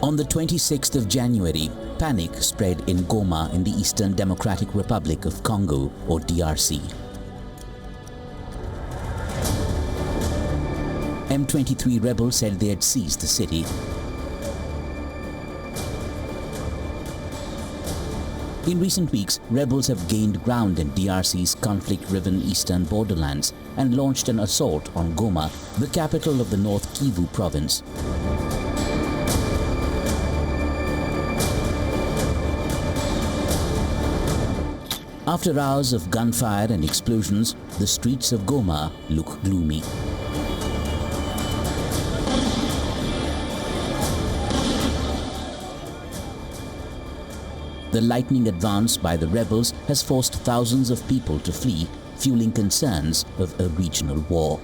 On the 26th of January, panic spread in Goma in the Eastern Democratic Republic of Congo, or DRC. M23 rebels said they had seized the city. In recent weeks, rebels have gained ground in DRC's conflict-riven eastern borderlands and launched an assault on Goma, the capital of the North Kivu province. After hours of gunfire and explosions, the streets of Goma look gloomy. The lightning advance by the rebels has forced thousands of people to flee, fueling concerns of a regional war.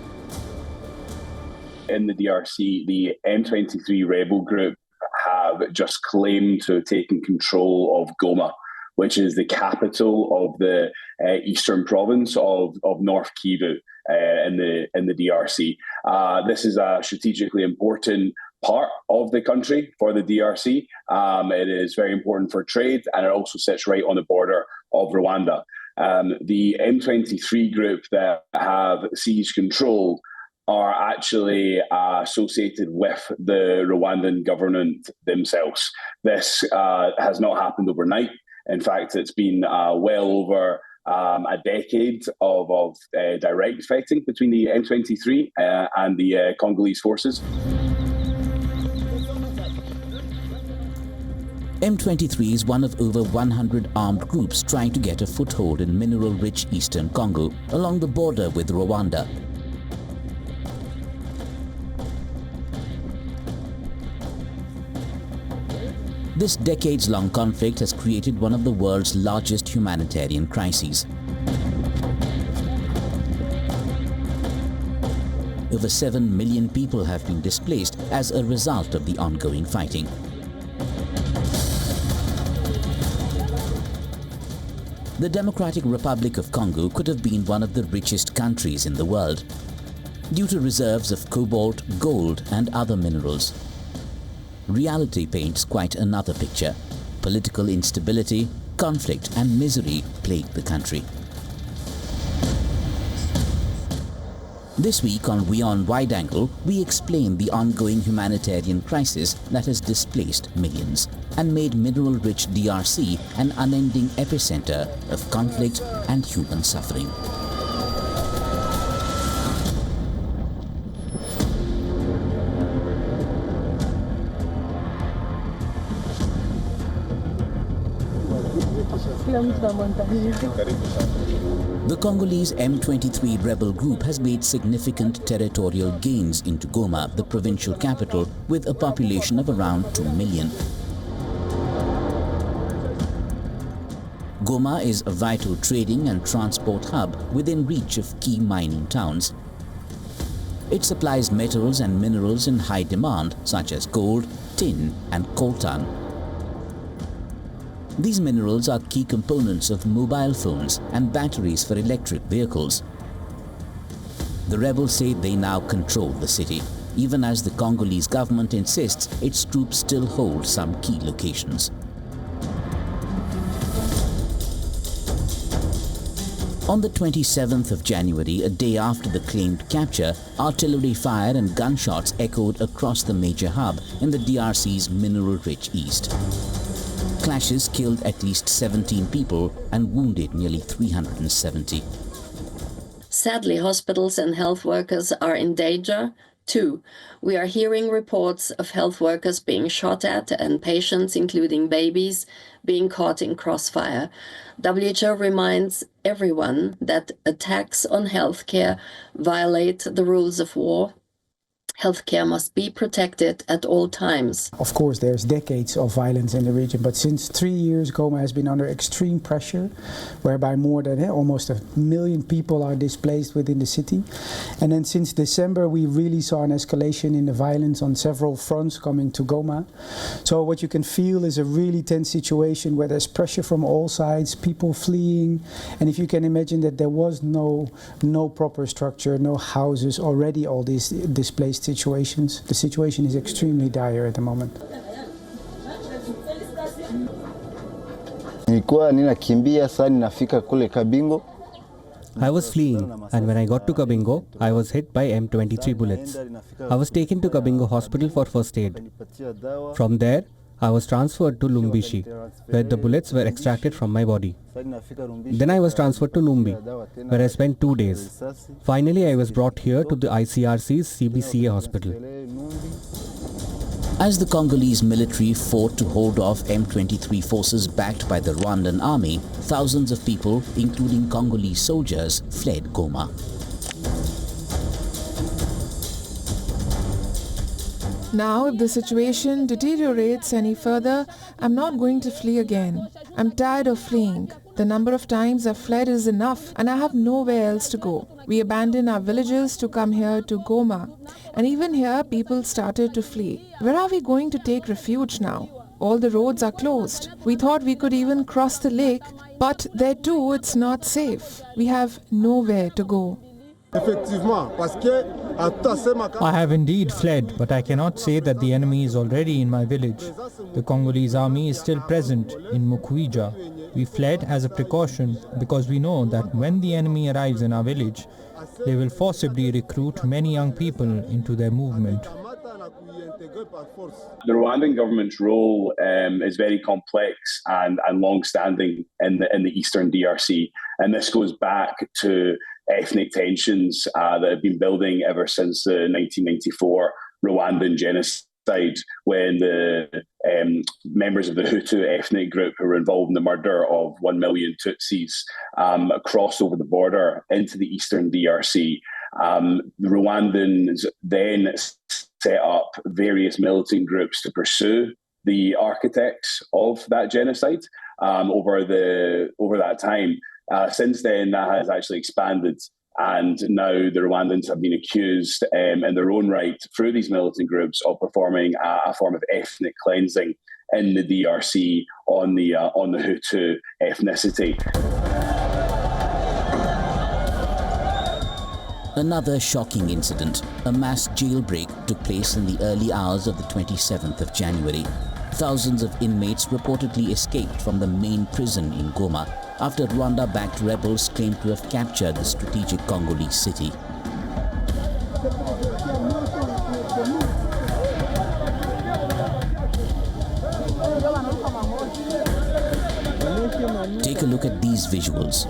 In the DRC, the M23 rebel group have just claimed to have taken control of Goma, which is the capital of the eastern province of North Kivu in the DRC. This is a strategically important part of the country for the DRC. It is very important for trade, and it also sits right on the border of Rwanda. The M23 group that have seized control are actually associated with the Rwandan government themselves. This has not happened overnight. In fact, it's been well over a decade of direct fighting between the M23 and the Congolese forces. M23 is one of over 100 armed groups trying to get a foothold in mineral-rich eastern Congo along the border with Rwanda. This decades-long conflict has created one of the world's largest humanitarian crises. Over 7 million people have been displaced as a result of the ongoing fighting. The Democratic Republic of Congo could have been one of the richest countries in the world, due to reserves of cobalt, gold, and other minerals. Reality paints quite another picture. Political instability, conflict, and misery plague the country. This week on WION WideAngle, we explain the ongoing humanitarian crisis that has displaced millions and made mineral-rich DRC an unending epicenter of conflict and human suffering. The Congolese M23 rebel group has made significant territorial gains into Goma, the provincial capital, with a population of around 2 million. Goma is a vital trading and transport hub within reach of key mining towns. It supplies metals and minerals in high demand, such as gold, tin, and coltan. These minerals are key components of mobile phones and batteries for electric vehicles. The rebels say they now control the city, even as the Congolese government insists its troops still hold some key locations. On the 27th of January, a day after the claimed capture, artillery fire and gunshots echoed across the major hub in the DRC's mineral-rich east. Clashes killed at least 17 people and wounded nearly 370. Sadly, hospitals and health workers are in danger, too. We are hearing reports of health workers being shot at and patients, including babies, being caught in crossfire. WHO reminds everyone that attacks on healthcare violate the rules of war. Healthcare must be protected at all times. Of course, there's decades of violence in the region, but since 3 years, Goma has been under extreme pressure, whereby more than almost 1 million people are displaced within the city. And then since December, we really saw an escalation in the violence on several fronts coming to Goma. So what you can feel is a really tense situation where there's pressure from all sides, people fleeing. And if you can imagine that there was no proper structure, no houses, already all these displaced situations. The situation is extremely dire at the moment. Nilikuwa ninakimbia sana ninafika kule Kabingo. I was fleeing, and when I got to Kabingo, I was hit by M23 bullets. I was taken to Kabingo Hospital for first aid. From there, I was transferred to Lumbishi, where the bullets were extracted from my body. Then I was transferred to Numbi, where I spent 2 days. Finally, I was brought here to the ICRC's CBCA hospital. As the Congolese military fought to hold off M23 forces backed by the Rwandan army, thousands of people, including Congolese soldiers, fled Goma. Now, if the situation deteriorates any further, I'm not going to flee again. I'm tired of fleeing. The number of times I've fled is enough, and I have nowhere else to go. We abandoned our villages to come here to Goma, and even here people started to flee. Where are we going to take refuge now? All the roads are closed. We thought we could even cross the lake, but there too it's not safe. We have nowhere to go. I have indeed fled, but I cannot say that the enemy is already in my village. The Congolese army is still present in Mukwija. We fled as a precaution because we know that when the enemy arrives in our village, they will forcibly recruit many young people into their movement. The Rwandan government's role is very complex and long-standing in the eastern DRC, and this goes back to ethnic tensions that have been building ever since the 1994 Rwandan genocide, when the members of the Hutu ethnic group who were involved in the murder of 1 million Tutsis crossed over the border into the eastern DRC. The Rwandans then set up various militant groups to pursue the architects of that genocide over that time. Since then, that has actually expanded, and now the Rwandans have been accused in their own right through these militant groups of performing a form of ethnic cleansing in the DRC on the Hutu ethnicity. Another shocking incident, a mass jailbreak, took place in the early hours of the 27th of January. Thousands of inmates reportedly escaped from the main prison in Goma after Rwanda-backed rebels claimed to have captured the strategic Congolese city. Take a look at these visuals.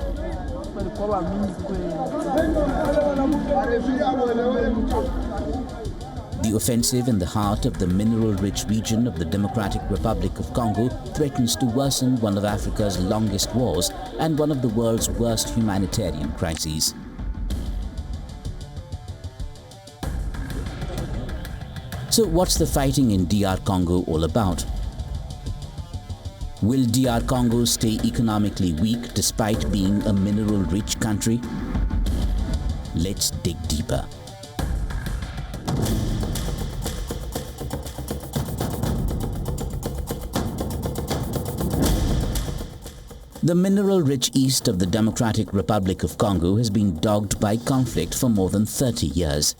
The offensive in the heart of the mineral-rich region of the Democratic Republic of Congo threatens to worsen one of Africa's longest wars and one of the world's worst humanitarian crises. So what's the fighting in DR Congo all about? Will DR Congo stay economically weak despite being a mineral-rich country? Let's dig deeper. The mineral-rich east of the Democratic Republic of Congo has been dogged by conflict for more than 30 years.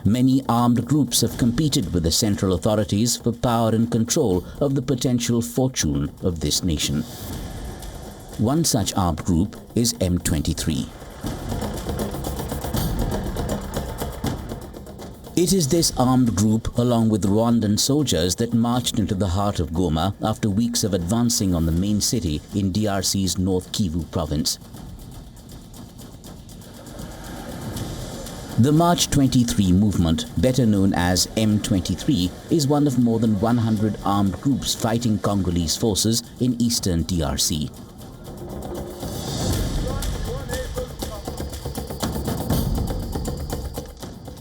Many armed groups have competed with the central authorities for power and control of the potential fortune of this nation. One such armed group is M23. It is this armed group, along with Rwandan soldiers, that marched into the heart of Goma after weeks of advancing on the main city in DRC's North Kivu province. The March 23 movement, better known as M23, is one of more than 100 armed groups fighting Congolese forces in eastern DRC.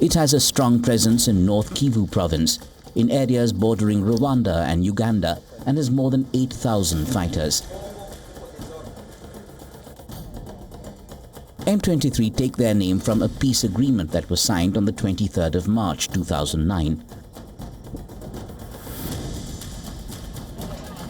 It has a strong presence in North Kivu province, in areas bordering Rwanda and Uganda, and has more than 8,000 fighters. M23 take their name from a peace agreement that was signed on the 23rd of March 2009.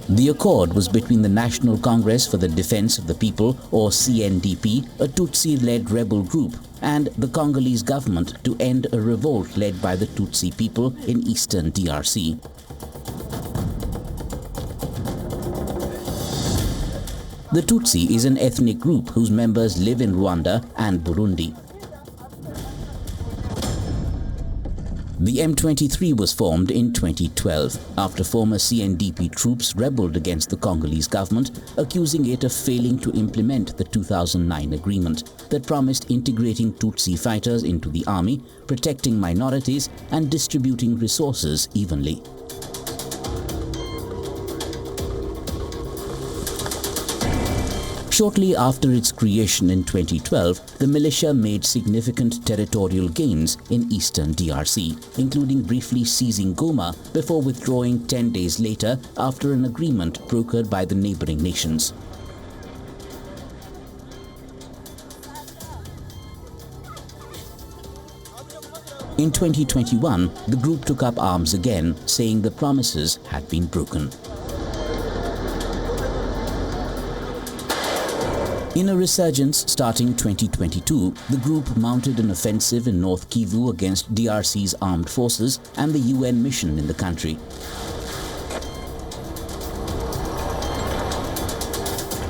The accord was between the National Congress for the Defense of the People, or CNDP, a Tutsi-led rebel group, and the Congolese government to end a revolt led by the Tutsi people in eastern DRC. The Tutsi is an ethnic group whose members live in Rwanda and Burundi. The M23 was formed in 2012 after former CNDP troops rebelled against the Congolese government, accusing it of failing to implement the 2009 agreement that promised integrating Tutsi fighters into the army, protecting minorities and distributing resources evenly. Shortly after its creation in 2012, the militia made significant territorial gains in eastern DRC, including briefly seizing Goma before withdrawing 10 days later after an agreement brokered by the neighboring nations. In 2021, the group took up arms again, saying the promises had been broken. In a resurgence starting 2022, the group mounted an offensive in North Kivu against DRC's armed forces and the UN mission in the country.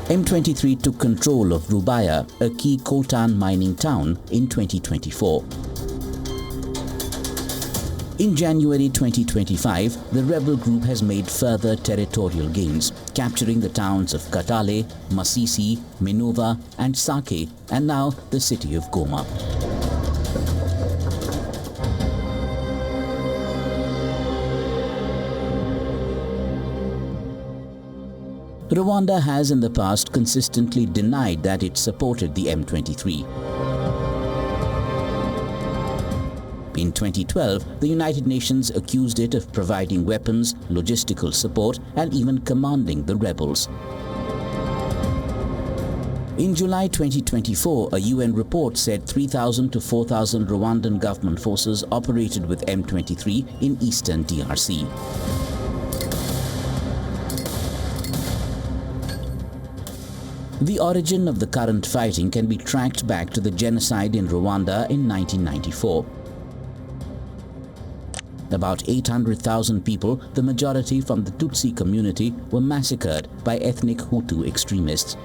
M23 took control of Rubaya, a key coltan mining town, in 2024. In January 2025, the rebel group has made further territorial gains, capturing the towns of Katale, Masisi, Minova and Sake, and now the city of Goma. Rwanda has in the past consistently denied that it supported the M23. In 2012, the United Nations accused it of providing weapons, logistical support, and even commanding the rebels. In July 2024, a UN report said 3,000 to 4,000 Rwandan government forces operated with M23 in eastern DRC. The origin of the current fighting can be tracked back to the genocide in Rwanda in 1994. About 800,000 people, the majority from the Tutsi community, were massacred by ethnic Hutu extremists.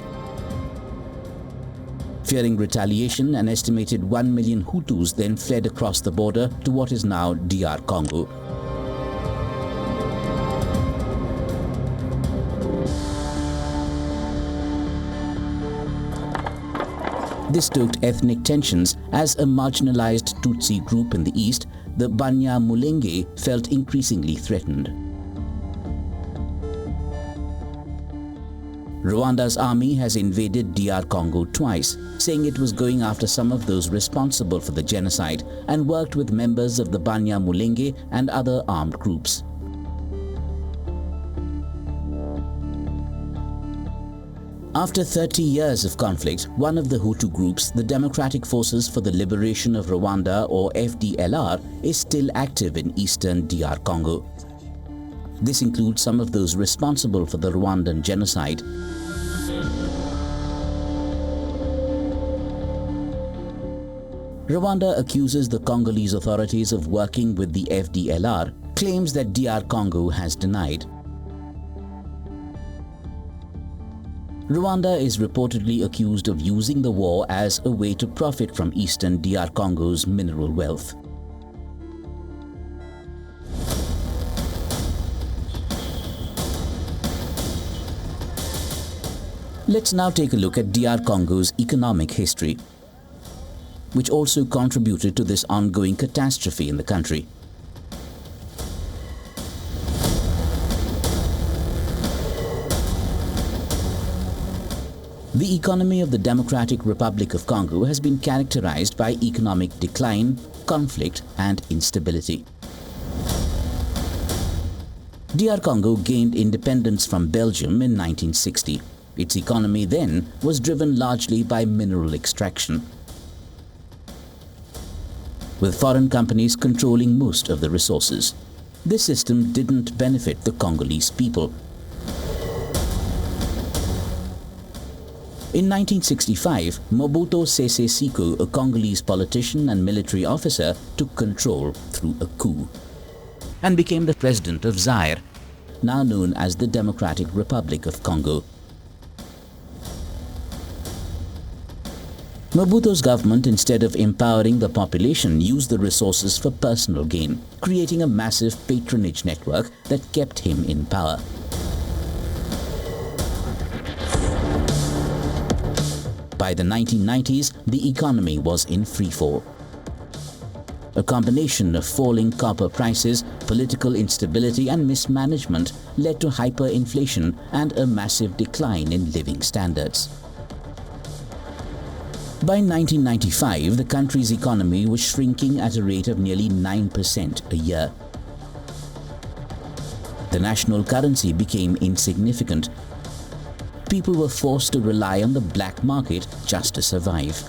Fearing retaliation, an estimated 1 million Hutus then fled across the border to what is now DR Congo. This stoked ethnic tensions as a marginalized Tutsi group in the east, the Banyamulenge, felt increasingly threatened. Rwanda's army has invaded DR Congo twice, saying it was going after some of those responsible for the genocide and worked with members of the Banyamulenge and other armed groups. After 30 years of conflict, one of the Hutu groups, the Democratic Forces for the Liberation of Rwanda, or FDLR, is still active in eastern DR Congo. This includes some of those responsible for the Rwandan genocide. Rwanda accuses the Congolese authorities of working with the FDLR, claims that DR Congo has denied. Rwanda is reportedly accused of using the war as a way to profit from eastern DR Congo's mineral wealth. Let's now take a look at DR Congo's economic history, which also contributed to this ongoing catastrophe in the country. The economy of the Democratic Republic of Congo has been characterized by economic decline, conflict, and instability. DR Congo gained independence from Belgium in 1960. Its economy then was driven largely by mineral extraction, with foreign companies controlling most of the resources. This system didn't benefit the Congolese people. In 1965, Mobutu Sese Seko, a Congolese politician and military officer, took control through a coup and became the president of Zaire, now known as the Democratic Republic of Congo. Mobutu's government, instead of empowering the population, used the resources for personal gain, creating a massive patronage network that kept him in power. By the 1990s, the economy was in freefall. A combination of falling copper prices, political instability and mismanagement led to hyperinflation and a massive decline in living standards. By 1995, the country's economy was shrinking at a rate of nearly 9% a year. The national currency became insignificant. People were forced to rely on the black market just to survive.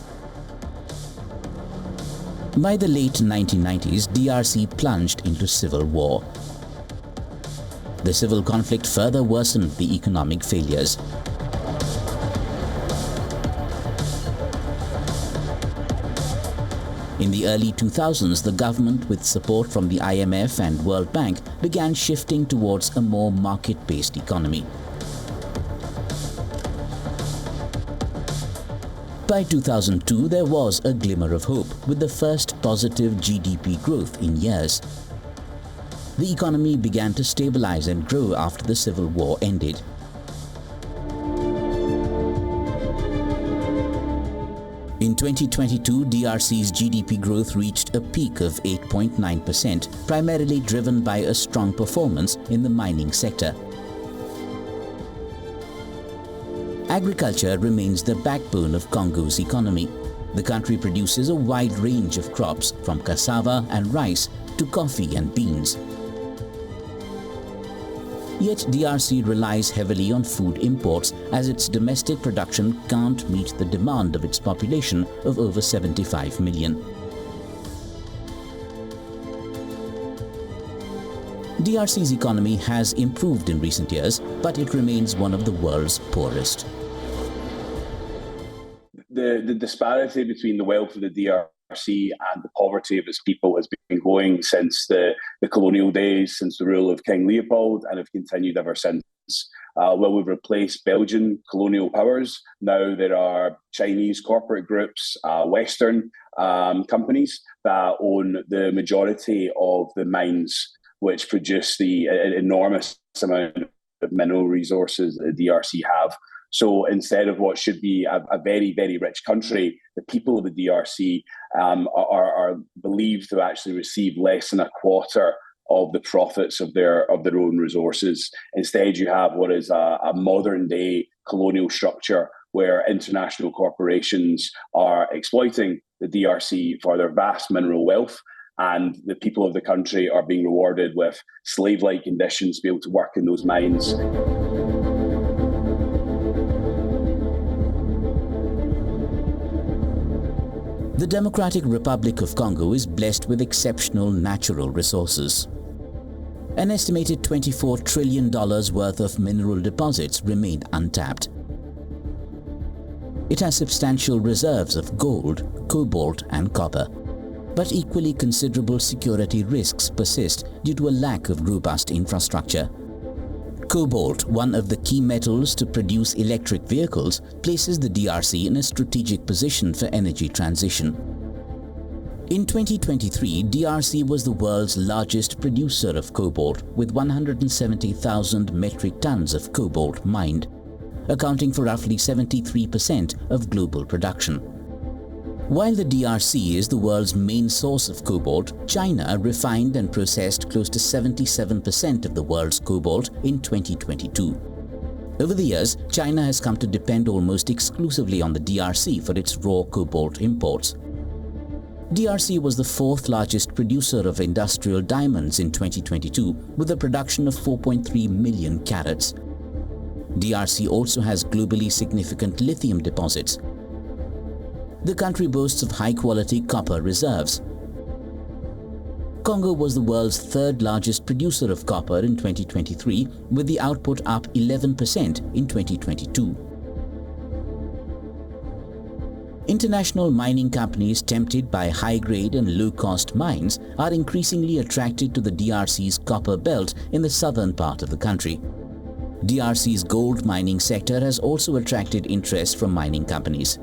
By the late 1990s, DRC plunged into civil war. The civil conflict further worsened the economic failures. In the early 2000s, the government, with support from the IMF and World Bank, began shifting towards a more market-based economy. By 2002, there was a glimmer of hope, with the first positive GDP growth in years. The economy began to stabilize and grow after the civil war ended. In 2022, DRC's GDP growth reached a peak of 8.9%, primarily driven by a strong performance in the mining sector. Agriculture remains the backbone of Congo's economy. The country produces a wide range of crops, from cassava and rice to coffee and beans. Yet DRC relies heavily on food imports, as its domestic production can't meet the demand of its population of over 75 million. DRC's economy has improved in recent years, but it remains one of the world's poorest. The disparity between the wealth of the DRC and the poverty of its people has been going since the colonial days, since the rule of King Leopold, and have continued ever since. While we've replaced Belgian colonial powers, now there are Chinese corporate groups, Western companies that own the majority of the mines which produce the enormous amount of mineral resources that the DRC have. So instead of what should be a very, very rich country, the people of the DRC are believed to actually receive less than a quarter of the profits of their own resources. Instead, you have what is a modern day colonial structure where international corporations are exploiting the DRC for their vast mineral wealth, and the people of the country are being rewarded with slave-like conditions to be able to work in those mines. The Democratic Republic of Congo is blessed with exceptional natural resources. An estimated $24 trillion worth of mineral deposits remain untapped. It has substantial reserves of gold, cobalt and copper, but equally considerable security risks persist due to a lack of robust infrastructure. Cobalt, one of the key metals to produce electric vehicles, places the DRC in a strategic position for energy transition. In 2023, DRC was the world's largest producer of cobalt, with 170,000 metric tons of cobalt mined, accounting for roughly 73% of global production. While the DRC is the world's main source of cobalt, China refined and processed close to 77% of the world's cobalt in 2022. Over the years, China has come to depend almost exclusively on the DRC for its raw cobalt imports. DRC was the fourth largest producer of industrial diamonds in 2022, with a production of 4.3 million carats. DRC also has globally significant lithium deposits. The country boasts of high-quality copper reserves. Congo was the world's third largest producer of copper in 2023, with the output up 11% in 2022. International mining companies tempted by high-grade and low-cost mines are increasingly attracted to the DRC's copper belt in the southern part of the country. DRC's gold mining sector has also attracted interest from mining companies.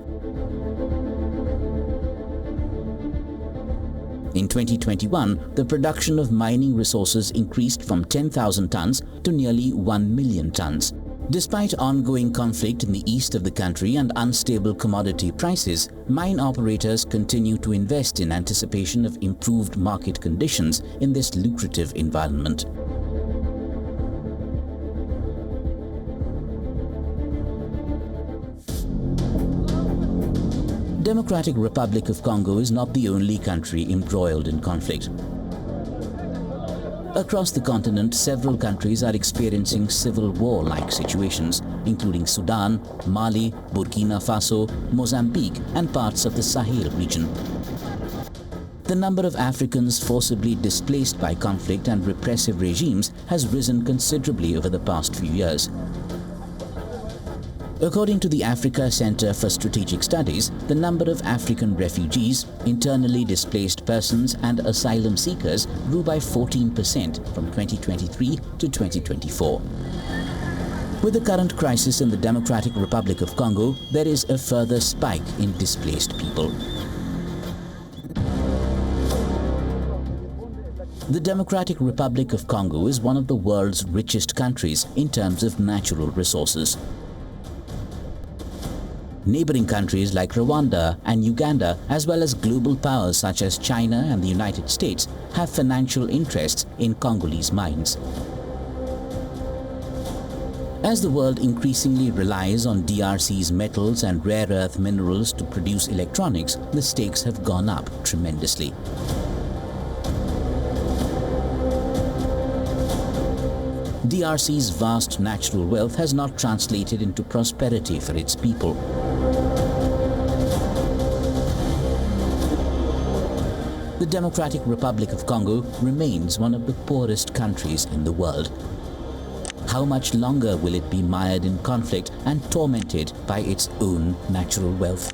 In 2021, the production of mining resources increased from 10,000 tons to nearly 1 million tons. Despite ongoing conflict in the east of the country and unstable commodity prices, mine operators continue to invest in anticipation of improved market conditions in this lucrative environment. Democratic Republic of Congo is not the only country embroiled in conflict. Across the continent, several countries are experiencing civil war-like situations, including Sudan, Mali, Burkina Faso, Mozambique, and parts of the Sahel region. The number of Africans forcibly displaced by conflict and repressive regimes has risen considerably over the past few years. According to the Africa Center for Strategic Studies, the number of African refugees, internally displaced persons and asylum seekers grew by 14% from 2023 to 2024. With the current crisis in the Democratic Republic of Congo, there is a further spike in displaced people. The Democratic Republic of Congo is one of the world's richest countries in terms of natural resources. Neighboring countries like Rwanda and Uganda, as well as global powers such as China and the United States, have financial interests in Congolese mines. As the world increasingly relies on DRC's metals and rare earth minerals to produce electronics, the stakes have gone up tremendously. DRC's vast natural wealth has not translated into prosperity for its people. The Democratic Republic of Congo remains one of the poorest countries in the world. How much longer will it be mired in conflict and tormented by its own natural wealth?